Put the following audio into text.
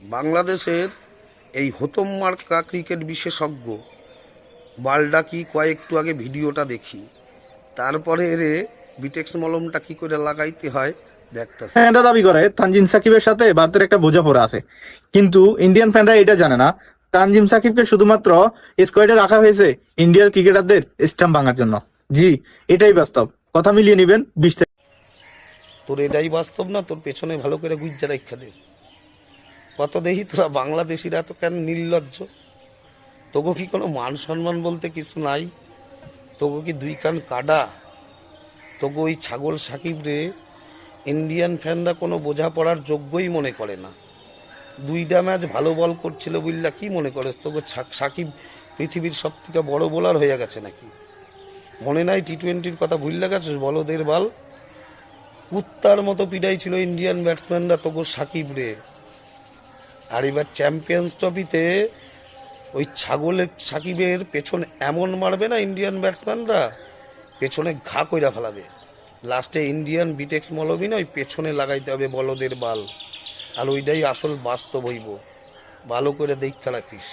বাংলাদেশের এই হতম মার্কা ক্রিকেট বিশেষজ্ঞ বালডাকি কয়েকটু আগে ভিডিওটা দেখি, তারপরে এরে বিটেক্স মলমটা কি করে লাগাইতে হয় দেখতেছি। হ্যাঁ, এটা দাবি করে তানজিম সাকিবের সাথে ভারতের একটা বোঝাপড়া আছে, কিন্তু ইন্ডিয়ান ফ্যানরা এটা জানে না তানজিম সাকিবকে শুধুমাত্র স্কোয়াডে রাখা হয়েছে ইন্ডিয়ার ক্রিকেটারদের স্টাম্প ভাঙার জন্য। জি, এটাই বাস্তব। কথা মিলিয়ে নিবেন 20 থেকে। তোর এটাই বাস্তব না? তোর পেছনে ভালো করে গুজ্জা রাখা দে। কত দেখি তোরা বাংলাদেশিরা তো কেন নির্লজ্জ? তোগো কি কোনো মান সম্মান বলতে কিছু নাই? তোগো কি দুই কান কাডা? তোগো ওই ছাগল সাকিব রে ইন্ডিয়ান ফ্যানরা কোনো বোঝাপড়ার যোগ্যই মনে করে না। দুইটা ম্যাচ ভালো বল করছিল বুঝলা, কি মনে করে তোকে সাকিব পৃথিবীর সব থেকে বড় বোলার হয়ে গেছে নাকি? মনে নাই টি-20-র কথা ভুললে গেছিস? বলদের বাল, কুত্তার মতো পিটাই ছিল ইন্ডিয়ান ব্যাটসম্যানরা তোকে সাকিব রে। আর এবার চ্যাম্পিয়ন্স ট্রফিতে ওই ছাগলের সাকিবের পেছন এমন মারবে না ইন্ডিয়ান ব্যাটসম্যানরা, পেছনে ঘা কইরা ফেলাবে। লাস্টে ইন্ডিয়ান বিটেক্স মলবি না ওই পেছনে লাগাইতে হবে বলদের বাল। আর ওইটাই আসল বাস্তব হইব, ভালো করে দেখা রাখিস।